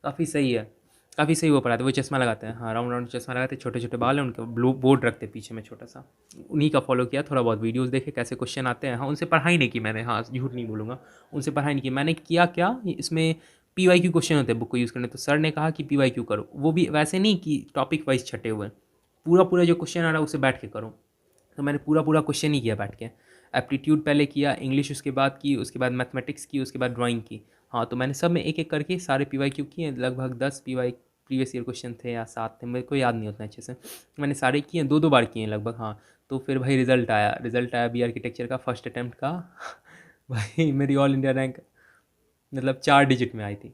काफ़ी सही है, काफ़ी सही वो पढ़ाते, वो चश्मा लगाते हैं, हाँ राउंड राउंड चश्मा लगाते, छोटे छोटे बाल हैं उनके, ब्लू बोर्ड रखते पीछे में छोटा सा। उन्हीं का फॉलो किया, थोड़ा बहुत वीडियोस देखे कैसे क्वेश्चन आते हैं। हाँ उनसे पढ़ाई नहीं की मैंने, हाँ झूठ नहीं बोलूँगा, उनसे पढ़ाई नहीं की मैंने। किया क्या, इसमें पी वाई क्यू क्वेश्चन होते हैं बुक को यूज़ करने, तो सर ने कहा कि पी वाई क्यू करो, वो भी वैसे नहीं कि टॉपिक वाइज छटे हुए, पूरा पूरा जो क्वेश्चन आ रहा है उसे बैठ के करो। तो मैंने पूरा पूरा क्वेश्चन ही किया बैठ के। एप्टीट्यूड पहले किया, इंग्लिश उसके बाद की, उसके बाद मैथमेटिक्स की, उसके बाद ड्राइंग की। हाँ तो मैंने सब में एक एक करके सारे पी वाई क्यू किए, लगभग 10 P Y previous year question थे या 7 थे, मेरे को याद नहीं उतना अच्छे से। मैंने सारे किए, 2 2 बार किए लगभग, हाँ। तो फिर भाई रिजल्ट आया बी आर्किटेक्चर का फर्स्ट अटैम्प्ट का भाई मेरी ऑल इंडिया रैंक मतलब 4 डिजिट में आई थी।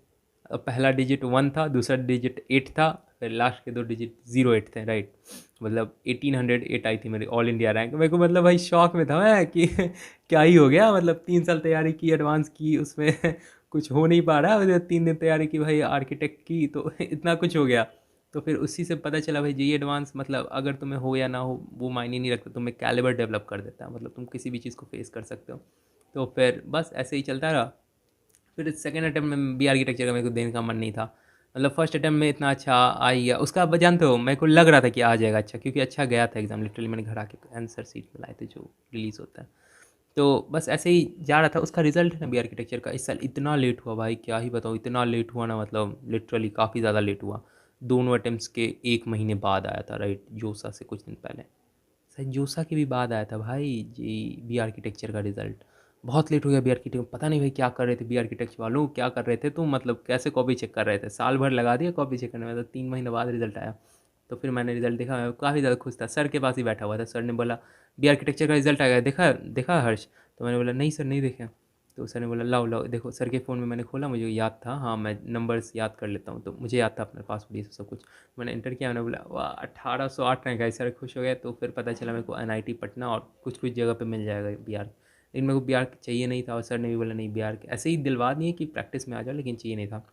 अब पहला डिजिट 1 था, दूसरा डिजिट 8 था, फिर लास्ट के 2 डिजिट 0 8 थे, राइट। मतलब 1808 आई थी मेरी ऑल इंडिया रैंक। मेरे को मतलब भाई शौक में था मैं कि क्या ही हो गया, मतलब 3 साल तैयारी की, एडवांस की, उसमें कुछ हो नहीं पा रहा, मुझे 3 दिन तैयारी की भाई आर्किटेक्ट की, तो इतना कुछ हो गया। तो फिर उसी से पता चला भाई, जी एडवांस मतलब अगर तुम्हें हो या ना हो वो मायने नहीं रखता, तुम्हें कैलिबर डेवलप कर देता है, मतलब तुम किसी भी चीज़ को फेस कर सकते हो। तो फिर बस ऐसे ही चलता रहा। फिर सेकंड अटेम्प्ट में बी आर्किटेक्चर का मेरे को देने का मन नहीं था, मतलब फर्स्ट अटेम्प्ट में इतना अच्छा आ ही गया। उसका अब जानते हो मेरे को लग रहा था कि आ जाएगा अच्छा, क्योंकि अच्छा गया था एग्ज़ाम, लिटरली मैंने घर आके आंसर सीट में लाए थे जो रिलीज़ होता है। तो बस ऐसे ही जा रहा था। उसका रिजल्ट है ना बी आर्किटेक्चर का, इस साल इतना लेट हुआ भाई, क्या ही बताऊँ, इतना लेट हुआ ना, मतलब लिटरली काफ़ी ज़्यादा लेट हुआ। दोनों अटेम्प्ट्स के 1 महीने बाद आया था, राइट, जोसा से कुछ दिन पहले, शायद जोसा के भी बाद आया था भाई जी बी आर्किटेक्चर का रिजल्ट। बहुत लेट हो गया बी आर्किटेक्चर, पता नहीं भाई क्या कर रहे थे बी आर्किटेक्चर वालों, क्या कर रहे थे तुम, मतलब कैसे कॉपी चेक कर रहे थे, साल भर लगा दिया कॉपी चेक करने में, तो 3 महीने बाद रिजल्ट आया। तो फिर मैंने रिजल्ट देखा, मैं काफ़ी ज़्यादा खुश था, सर के पास ही बैठा हुआ था। सर ने बोला बी आर्किटेक्चर का रिजल्ट आ गया, देखा देखा हर्ष। तो मैंने बोला नहीं सर नहीं देखे। तो सर ने बोला लाओ लाओ देखो। सर के फ़ोन में मैंने खोला, मुझे याद था, हाँ मैं नंबर्स याद कर लेता हूँ, तो मुझे याद था अपने पासवर्ड ये सब कुछ। मैंने इंटर किया, मैंने बोला वाह 1808 रैंक है, सर खुश हो गए। तो फिर पता चला मेरे को एनआईटी पटना और कुछ कुछ जगह पे मिल जाएगा बिहार, लेकिन मेरे को बिहार चाहिए नहीं था, और सर ने भी बोला नहीं बिहार ऐसे ही दिलवा दिए कि प्रैक्टिस में आ जाओ, लेकिन चाहिए नहीं था।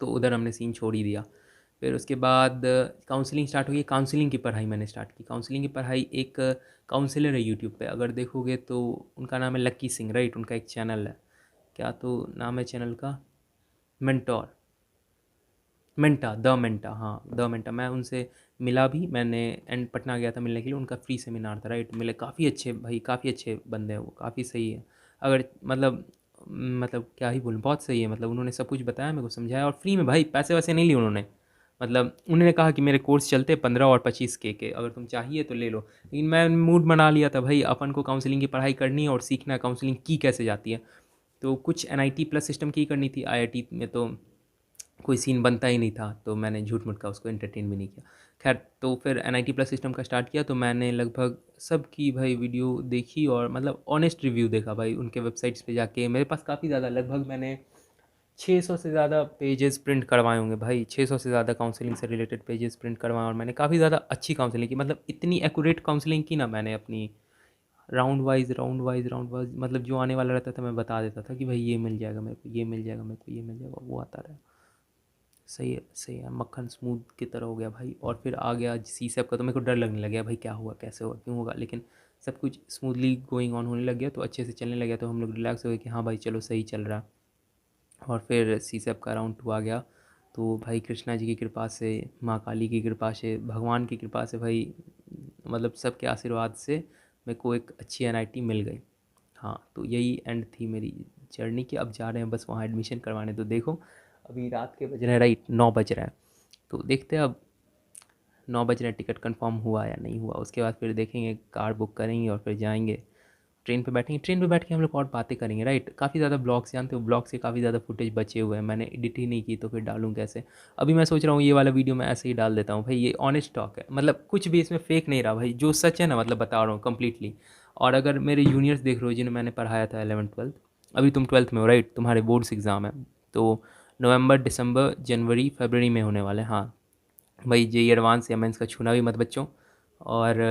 तो उधर हमने सीन छोड़ ही दिया। फिर उसके बाद काउंसलिंग स्टार्ट हुई, काउंसलिंग की पढ़ाई मैंने स्टार्ट की। काउंसलिंग की पढ़ाई, एक काउंसलर है यूट्यूब पे, अगर देखोगे तो उनका नाम है लक्की सिंह, राइट, उनका एक चैनल है, क्या तो नाम है चैनल का, मेंटोर, मेंटा द मेंटा, हाँ द मेंटा। मैं उनसे मिला भी, मैंने एंड पटना गया था मिलने के लिए, उनका फ्री सेमिनार था, राइट। मिले, काफ़ी अच्छे भाई, काफ़ी अच्छे बंदे हैं वो, काफ़ी सही है। अगर मतलब मतलब क्या ही बोलूँ, बहुत सही है। मतलब उन्होंने सब कुछ बताया, मेरे को समझाया, और फ्री में भाई, पैसे वैसे नहीं लिए उन्होंने। मतलब उन्होंने कहा कि मेरे कोर्स चलते 15 और 25 के अगर तुम चाहिए तो ले लो। लेकिन मैं मूड बना लिया था भाई, अपन को काउंसलिंग की पढ़ाई करनी है और सीखना है काउंसलिंग की कैसे जाती है। तो कुछ एनआईटी प्लस सिस्टम की करनी थी, आईआईटी में तो कोई सीन बनता ही नहीं था, तो मैंने झूठ मूठ का उसको एंटरटेन भी नहीं किया। खैर, तो फिर एनआईटी प्लस सिस्टम का स्टार्ट किया, तो मैंने लगभग सबकी भाई वीडियो देखी, और मतलब ऑनेस्ट रिव्यू देखा भाई उनके वेबसाइट्स पे जाके। मेरे पास काफ़ी ज़्यादा, लगभग मैंने 600 से ज़्यादा पेजेस प्रिंट करवाए होंगे भाई, 600 से ज़्यादा काउंसलिंग से रिलेटेड पेजेस प्रिंट करवाए, और मैंने काफ़ी ज़्यादा अच्छी काउंसलिंग की, मतलब इतनी एक्यूरेट काउंसलिंग की ना मैंने अपनी। राउंड वाइज मतलब जो आने वाला रहता था मैं बता देता था कि भाई ये मिल जाएगा मेरे को, ये मिल जाएगा मेरे को, ये मिल जाएगा, वो आता रहा। सही है, सही है, मक्खन स्मूथ की तरह हो गया भाई। और फिर आ गया सी सेप का, तो मेरे को डर लगने लग गया भाई, क्या हुआ, कैसे हुआ, क्यों होगा। लेकिन सब कुछ स्मूथली गोइंग ऑन होने लग गया, तो अच्छे से चलने लग गया, तो हम लोग रिलैक्स हो गए कि हाँ भाई चलो सही चल रहा। और फिर सी सेप का राउंड 2 आ गया, तो भाई कृष्णा जी की कृपा से, माँ काली की कृपा से, भगवान की कृपा से भाई, मतलब सबके आशीर्वाद से मेरे को एक अच्छी एनआईटी मिल गई। हाँ, तो यही एंड थी मेरी जर्नी की। अब जा रहे हैं बस वहाँ एडमिशन करवाने। तो देखो, अभी रात के बज रहे हैं, राइट 9 बज रहे हैं, तो देखते हैं अब 9 बज रहे हैं, टिकट कंफर्म हुआ या नहीं हुआ। उसके बाद फिर देखेंगे, कार बुक करेंगे और फिर जाएंगे, ट्रेन पे बैठेंगे। ट्रेन पे बैठ के हम लोग और बातें करेंगे, राइट। काफ़ी ज़्यादा ब्लॉग्स जानते हो, ब्लॉग से काफ़ी ज़्यादा फुटेज बचे हुए हैं, मैंने एडिट ही नहीं की, तो फिर डालूँ कैसे। अभी मैं सोच रहा हूँ ये वाला वीडियो मैं ऐसे ही डाल देता हूँ भाई, ये ऑनेस्ट टॉक है, मतलब कुछ भी इसमें फेक नहीं रहा भाई, जो सच है ना, मतलब बता रहा हूँ कम्प्लीटली। और अगर मेरे जूनियर्स देख रहे हो जिन्हें मैंने पढ़ाया था 11th 12th, अभी तुम 12th में हो, राइट, तुम्हारे बोर्ड्स एग्ज़ाम है, तो नवंबर दिसंबर जनवरी फरवरी में होने वाले हैं। हाँ भाई, जेई एडवांस या मेंस का छूना भी मत बच्चों। और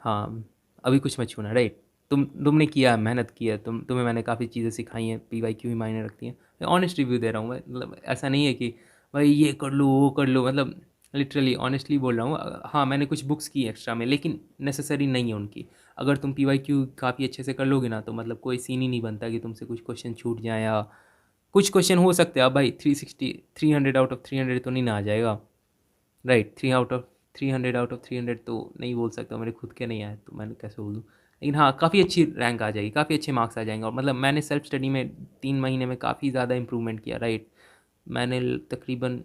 हाँ, अभी कुछ मत छूना, राइट। तुमने किया है, मेहनत की है, तुम्हें मैंने काफ़ी चीज़ें सिखाई हैं, पीवाईक्यू ही मायने रखती हैं। मैं ऑनेस्ट रिव्यू दे रहा हूँ भाई, मतलब ऐसा नहीं है कि भाई ये कर लो वो कर लो, मतलब लिटरली ऑनेस्टली बोल रहा हूँ। हाँ, मैंने कुछ बुक्स की एक्स्ट्रा में, लेकिन नेसेसरी नहीं है उनकी। अगर तुम पीवाईक्यू काफ़ी अच्छे से कर लोगे ना, तो मतलब कोई सीन ही नहीं बनता कि तुमसे कुछ क्वेश्चन छूट जाए, या कुछ क्वेश्चन हो सकते हैं। अब भाई 360, 300 आउट ऑफ 300 तो नहीं ना आ जाएगा, राइट। 300 आउट ऑफ 300 तो नहीं बोल सकता, मेरे खुद के नहीं आए तो मैंने कैसे बोल दूँ। लेकिन हाँ, काफ़ी अच्छी रैंक आ जाएगी, काफ़ी अच्छे मार्क्स आ जाएंगे। और मतलब मैंने सेल्फ स्टडी में 3 महीने में काफ़ी ज़्यादा इंप्रूवमेंट किया, राइट। मैंने तकरीबन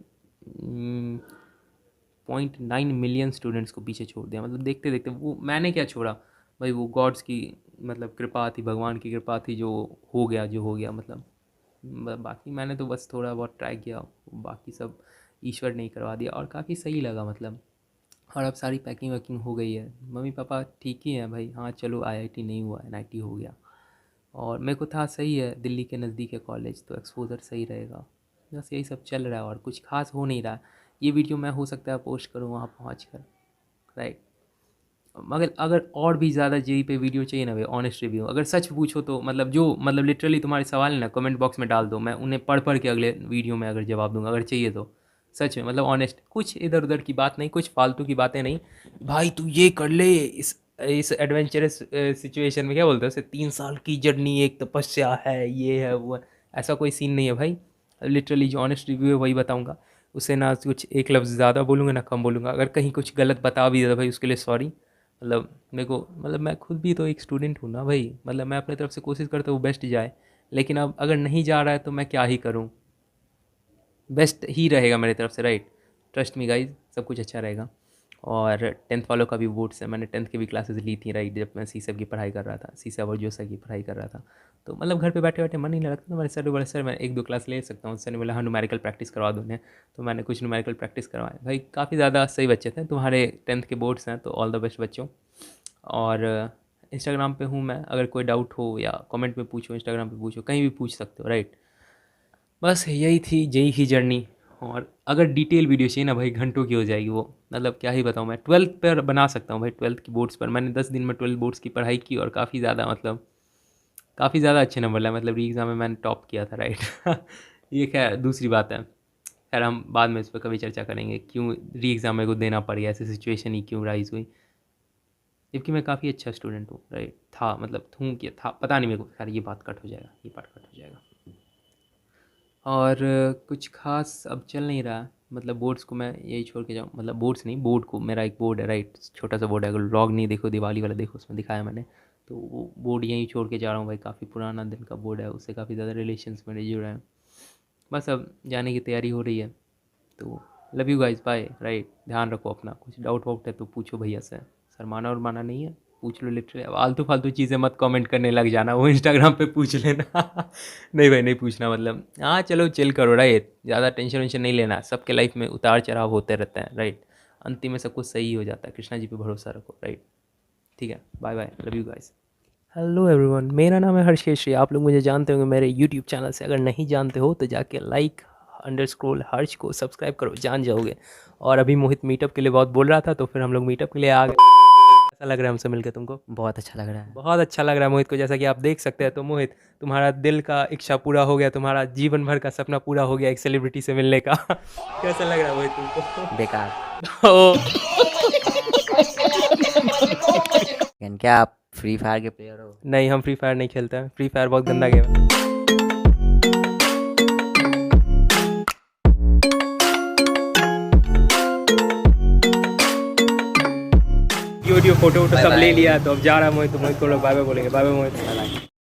0.9 मिलियन स्टूडेंट्स को पीछे छोड़ दिया, मतलब देखते देखते। वो मैंने क्या छोड़ा भाई, वो गॉड्स की मतलब कृपा थी, भगवान की कृपा थी, जो हो गया जो हो गया। मतलब बाकी मैंने तो बस थोड़ा बहुत ट्राई किया, बाकी सब ईश्वर ने ही करवा दिया, और काफ़ी सही लगा मतलब। और अब सारी पैकिंग वैकिंग हो गई है, मम्मी पापा ठीक ही हैं भाई। हाँ चलो, आईआईटी नहीं हुआ, एनआईटी हो गया, और मेरे को था सही है, दिल्ली के नज़दीक है कॉलेज, तो एक्सपोजर सही रहेगा। बस यही सब चल रहा है, और कुछ खास हो नहीं रहा। ये वीडियो मैं हो सकता है पोस्ट करूँ वहाँ पहुँच कर, राइट। मगर अगर और भी ज़्यादा जेई पे वीडियो चाहिए ना भाई, ऑनेस्ट रिव्यू, अगर सच पूछो तो मतलब जो मतलब लिटरली तुम्हारे सवाल है ना, कमेंट बॉक्स में डाल दो, मैं उन्हें पढ़ पढ़ के अगले वीडियो में अगर जवाब दूंगा, अगर चाहिए तो। सच में, मतलब ऑनेस्ट, कुछ इधर उधर की बात नहीं, कुछ फालतू की बातें नहीं। भाई तू ये कर ले, इस एडवेंचरस सिचुएशन में क्या बोलते हैं उसे, 3 साल की जर्नी, एक तपस्या है, ये है वो है। ऐसा कोई सीन नहीं है भाई, लिटरली जो ऑनेस्ट रिव्यू है वही बताऊंगा। उससे ना कुछ एक लफ्ज़ ज़्यादा बोलूँगा ना कम बोलूँगा। अगर कहीं कुछ गलत बता भी दिया भाई, उसके लिए सॉरी। मतलब मेरे को, मतलब मैं खुद भी तो एक स्टूडेंट हूँ ना भाई, मतलब मैं अपने तरफ से कोशिश करता हूँ बेस्ट जाए। लेकिन अब अगर नहीं जा रहा है तो मैं क्या ही करूँ, बेस्ट ही रहेगा मेरी तरफ से, राइट। ट्रस्ट मी गाइज, सब कुछ अच्छा रहेगा। और 10th वालों का भी बोर्ड्स है, मैंने 10th की भी क्लासेस ली थी, राइट, जब मैं सी सेब की पढ़ाई कर रहा था, सी सेब और जोसा की पढ़ाई कर रहा था। तो मतलब घर पे बैठे बैठे मन नहीं लगता, तो मेरे सर बोले सर मैं 1-2 क्लास ले सकता हूँ। सर ने बोला हाँ न्यूमेरिकल प्रैक्टिस करवा दो उन्हें। तो मैंने कुछ न्यूमेरिकल प्रैक्टिस करवाए भाई, काफ़ी ज़्यादा सही बच्चे थे। तुम्हारे 10th के बोर्ड्स हैं, तो ऑल द बेस्ट बच्चों। और इंस्टाग्राम पे हूँ मैं, अगर कोई डाउट हो या कमेंट में पूछो, इंस्टाग्राम पे पूछो, कहीं भी पूछ सकते हो, राइट। बस यही थी जेई की जर्नी। और अगर डिटेल वीडियो चाहिए ना भाई, घंटों की हो जाएगी वो, मतलब क्या ही बताऊँ। मैं 12th पर बना सकता हूँ भाई, 12th की बोर्ड्स पर मैंने 10 दिन में 12 बोर्ड्स की पढ़ाई की, और काफ़ी ज़्यादा मतलब काफ़ी ज़्यादा अच्छे नंबर लाए, मतलब री एग्ज़ाम में मैंने टॉप किया था, राइट। ये खैर दूसरी बात है। खैर हम बाद में इस पर कभी चर्चा करेंगे, क्यों री एग्ज़ाम मेरे को देना पड़ गया, ऐसी सिचुएशन ही क्यों राइज हुई। जबकि मैं काफ़ी अच्छा स्टूडेंट हूँ, राइट, था, मतलब हूँ क्या था पता नहीं मेरे को। खैर ये बात कट हो जाएगा, ये बात कट हो जाएगा। और कुछ खास अब चल नहीं रहा, मतलब बोर्ड्स को मैं यही छोड़ के जाऊँ, मतलब बोर्ड्स नहीं, बोर्ड को, मेरा एक बोर्ड है, राइट, छोटा सा बोर्ड है। अगर व्लॉग नहीं देखो, दिवाली वाला देखो, उसमें दिखाया मैंने। तो वो बोर्ड यहीं छोड़ के जा रहा हूँ भाई, काफ़ी पुराना दिन का बोर्ड है, उससे काफ़ी ज़्यादा रिलेशंस मेरे जुड़े हैं। बस अब जाने की तैयारी हो रही है, तो love you guys, bye. Right, ध्यान रखो अपना, कुछ डाउट वाउट है तो पूछो भैया से, शर्माना और माना नहीं है, पूछ लो लिटरली। अब आलतू फालतू चीज़ें मत कमेंट करने लग जाना, वो इंस्टाग्राम पे पूछ लेना। नहीं भाई, नहीं पूछना, मतलब हाँ चलो चिल करो, राइट, ज़्यादा टेंशन वेंशन नहीं लेना, सबके लाइफ में उतार चढ़ाव होते रहते हैं, राइट, अंतिम में सब कुछ सही हो जाता है, कृष्णा जी पे भरोसा रखो, राइट। ठीक है, bye bye, love you guys. Hello everyone, मेरा नाम है हर्षेश श्री। आप लोग मुझे जानते होंगे मेरे यूट्यूब चैनल से। अगर नहीं जानते हो तो जाके लाइक अंडरस्क्रोल हर्ष को सब्सक्राइब करो, जान जाओगे। और अभी मोहित मीटअप के लिए बहुत बोल रहा था, तो फिर हम लोग मीटअप के लिए आ गए। कैसा लग रहा है हमसे मिलकर तुमको? बहुत अच्छा लग रहा है। बहुत अच्छा लग रहा है मोहित को, जैसा कि आप देख सकते हैं। तो मोहित, तुम्हारा दिल का इच्छा पूरा हो गया, तुम्हारा जीवन भर का सपना पूरा हो गया एक सेलिब्रिटी से मिलने का। कैसा लग रहा है मोहित तुमको? बेकार। ओ, लेकिन क्या आप फ्री फायर के प्लेयर हो? नहीं, हम फ्री फायर नहीं खेलते हैं, फ्री फायर बहुत गंदा गेम है। वीडियो फोटो वोटो सब ले लिया, तो अब जा रहा है मोहित, तो मोहित को लोग बाय बाय बोलेंगे। बाय बाय मोहित।